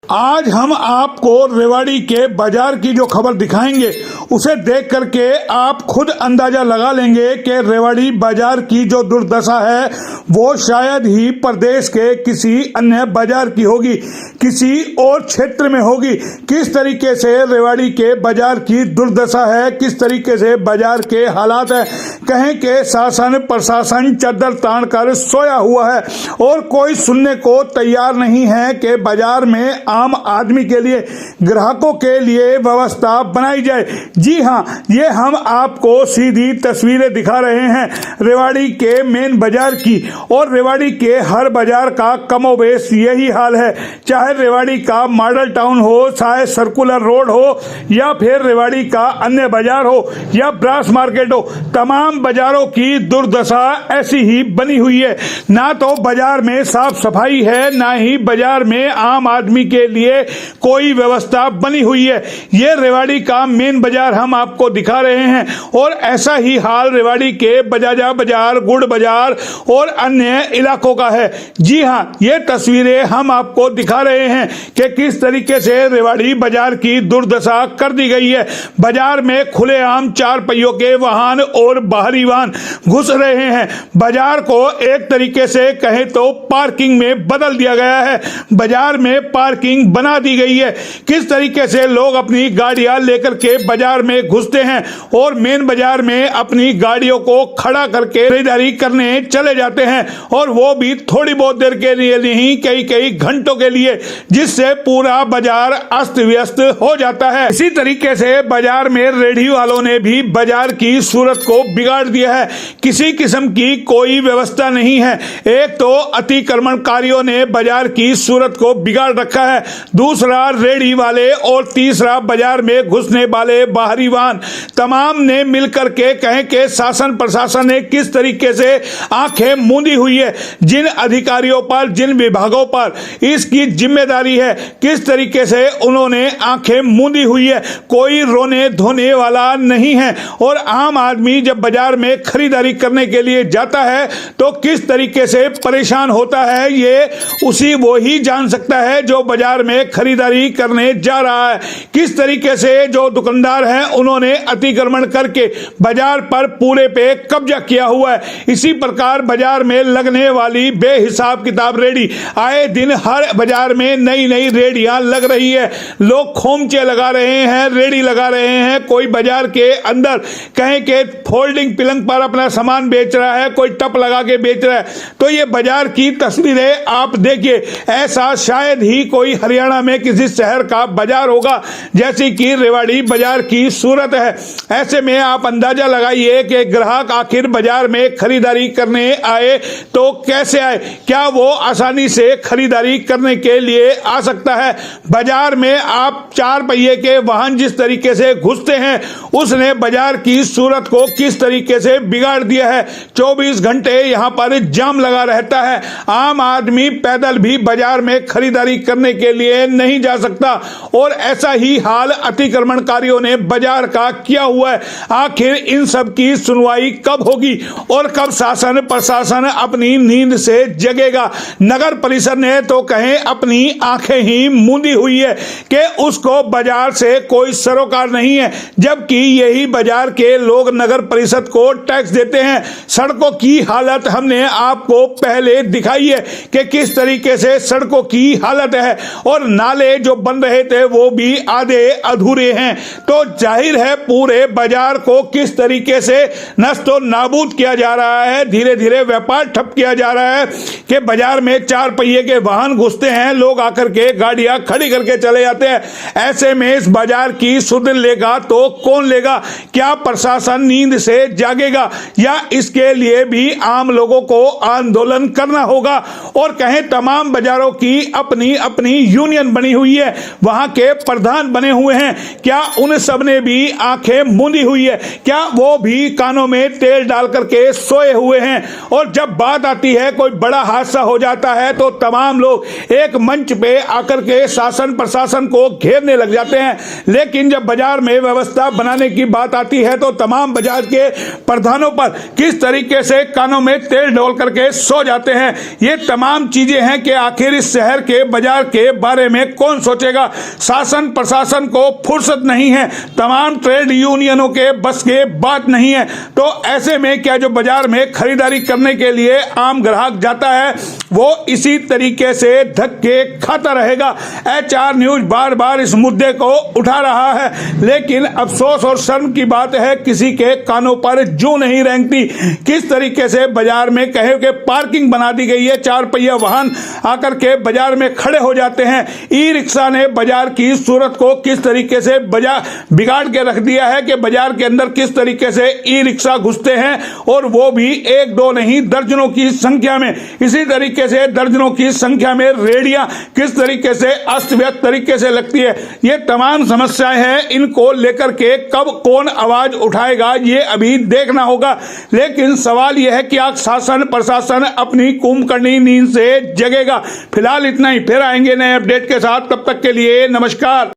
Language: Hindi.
आज हम आपको रेवाड़ी के बाजार की जो खबर दिखाएंगे उसे देख करके आप खुद अंदाजा लगा लेंगे कि रेवाड़ी बाजार की जो दुर्दशा है वो शायद ही प्रदेश के किसी अन्य बाजार की होगी, किसी और क्षेत्र में होगी। किस तरीके से रेवाड़ी के बाजार की दुर्दशा है, किस तरीके से बाजार के हालात है। कहें कि शासन प्रशासन चद्दर तान कर सोया हुआ है और कोई सुनने को तैयार नहीं है कि बाजार में आम आदमी के लिए, ग्राहकों के लिए व्यवस्था बनाई जाए। जी हां, ये हम आपको सीधी तस्वीरें दिखा रहे हैं रेवाड़ी के मेन बाजार की, और रेवाड़ी के हर बाजार का कमोबेश यही हाल है। चाहे रेवाड़ी का मॉडल टाउन हो, चाहे सर्कुलर रोड हो, या फिर रेवाड़ी का अन्य बाजार हो या ब्रास मार्केट हो, तमाम बाजारों की दुर्दशा ऐसी ही बनी हुई है। ना तो बाजार में साफ सफाई है, ना ही बाजार में आम आदमी के लिए कोई व्यवस्था बनी हुई है। ये रेवाड़ी का मेन बाजार हम आपको दिखा रहे हैं, और ऐसा ही हाल रेवाड़ी के बजाजा बाजार, गुड़ बाजार और अन्य इलाकों का है। जी हां, ये तस्वीरें हम आपको दिखा रहे हैं कि किस तरीके से रेवाड़ी बाजार की दुर्दशा कर दी गई है। बाजार में खुलेआम चार पहियों के वाहन और बाहरी वाहन घुस रहे हैं। बाजार को एक तरीके से कहें तो पार्किंग में बदल दिया गया है। बाजार में पार्किंग बना दी गई है। किस तरीके से लोग अपनी गाड़ियां लेकर के बाजार में घुसते हैं और मेन बाजार में अपनी गाड़ियों को खड़ा करके खरीदारी करने चले जाते हैं, और वो भी थोड़ी बहुत देर के लिए नहीं, कई घंटों के लिए, जिससे पूरा बाजार अस्त व्यस्त हो जाता है। इसी तरीके से बाजार में रेहड़ी वालों ने भी बाजार की सूरत को बिगाड़ दिया है। किसी किस्म की कोई व्यवस्था नहीं है। एक तो अतिक्रमणकारियों ने बाजार की सूरत को बिगाड़ रखा है, दूसरा रेहड़ी वाले, और तीसरा बाजार में घुसने वाले बाहरी वाहन, तमाम ने मिलकर के कहें कि शासन प्रशासन ने किस तरीके से आंखें मूंदी हुई है। जिन अधिकारियों पर, जिन विभागों पर इसकी जिम्मेदारी है, किस तरीके से उन्होंने आंखें मूंदी हुई है। कोई रोने धोने वाला नहीं है, और आम आदमी जब बाजार में खरीदारी करने के लिए जाता है तो किस तरीके से परेशान होता है, ये उसी वो ही जान सकता है जो बाजार में खरीदारी करने जा रहा है। किस तरीके से जो दुकानदार हैं उन्होंने अतिक्रमण करके बाजार पर पूरे पे कब्जा किया हुआ है। इसी प्रकार बाजार में लगने वाली बेहिसाब किताब रेहड़ी, आए दिन हर बाजार में नई नई रेहड़ियां लग रही है। लोग खोमचे लगा रहे हैं, रेहड़ी लगा रहे हैं। कोई बाजार के अंदर कहें कि फोल्डिंग पिलंग पर अपना सामान बेच रहा है, कोई टप लगा के बेच रहा है। तो ये बाजार की तस्वीरें आप देखिए, ऐसा शायद ही कोई हरियाणा में किसी शहर का बाजार होगा जैसी कि रेवाड़ी बाजार की सूरत है। ऐसे में आप अंदाजा लगाइए कि ग्राहक आखिर बाजार में खरीदारी करने आए तो कैसे आए, क्या वो आसानी से खरीदारी करने के लिए आ सकता है। बाजार में आप चार पहिए के वाहन जिस तरीके से घुसते हैं, उसने बाजार की सूरत को किस तरीके से बिगाड़ दिया है। 24 घंटे यहां पर जाम लगा रहता है। आम आदमी पैदल भी बाजार में खरीदारी करने के लिए नहीं जा सकता, और ऐसा ही हाल अतिक्रमणकारियों ने बाजार का किया हुआ है। आखिर इन सब की सुनवाई कब होगी और कब शासन प्रशासन अपनी नींद से जगेगा। नगर परिषद ने तो कहें अपनी आंखें ही मूंदी हुई है कि उसको बाजार से कोई सरोकार नहीं है, जबकि यही बाजार के लोग नगर परिषद को टैक्स देते हैं। सड़कों की हालत हमने आपको पहले दिखाई है कि किस तरीके से सड़कों की हालत है, और नाले जो बन रहे थे वो भी आधे अधूरे हैं। तो जाहिर है पूरे बाजार को किस तरीके से नस्तो नाबूद किया जा रहा है, धीरे धीरे व्यापार ठप किया जा रहा है कि बाजार में चार पहिए के वाहन घुसते हैं, लोग आकर के गाड़ियां खड़ी करके चले जाते हैं। ऐसे में इस बाजार की सुध लेगा तो कौन लेगा। क्या प्रशासन नींद से जागेगा, या इसके लिए भी आम लोगों को आंदोलन करना होगा। और कहें तमाम बाजारों की अपनी अपनी यूनियन बनी हुई है, वहां के प्रधान बने हुए हैं। क्या उन सब सबने भी आंखें मूंदी हुई है। क्या वो भी कानों में तेल डाल करके सोए हुए हैं? और जब बात आती है कोई बड़ा हादसा हो जाता है तो तमाम लोग एक मंच पे आकर के शासन प्रशासन को घेरने लग जाते हैं, लेकिन जब बाजार में व्यवस्था बनाने की बात आती है तो तमाम बाजार के प्रधानों पर किस तरीके से कानों में तेल डोल करके सो जाते हैं। ये तमाम चीजें हैं कि आखिर इस शहर के बाजार के बारे में कौन सोचेगा। शासन प्रशासन को फुर्सत नहीं है, तमाम ट्रेड यूनियनों के बस के बात नहीं है। तो ऐसे में क्या जो बाजार में खरीदारी करने के लिए आम ग्राहक जाता है वो इसी तरीके से धक्के खाता रहेगा। HR न्यूज बार बार इस मुद्दे को उठा रहा है, लेकिन अफसोस और शर्म की बात है किसी के कानों पर जूं नहीं रेंगती। किस तरीके से बाजार में कहे कि पार्किंग बना दी गई है, 4 पहिया वाहन आकर के बाजार में खड़े हो जाते हैं। ई रिक्शा ने बाजार की सूरत को किस तरीके से बिगाड़ के रख दिया है कि बाजार के अंदर किस तरीके से ई रिक्शा घुसते हैं, और वो भी 1-2 नहीं दर्जनों की संख्या में। इसी तरीके से दर्जनों की संख्या में रेडियां किस तरीके से अस्त व्यस्त तरीके से लगती है। ये तमाम समस्याएं हैं, इनको लेकर के कब कौन आवाज उठाएगा ये अभी देखना होगा। लेकिन सवाल यह है कि आज शासन प्रशासन अपनी कुंभकर्णी नींद से जगेगा। फिलहाल इतना ही, फिर आएंगे नए अपडेट के साथ। तब तक के लिए नमस्कार।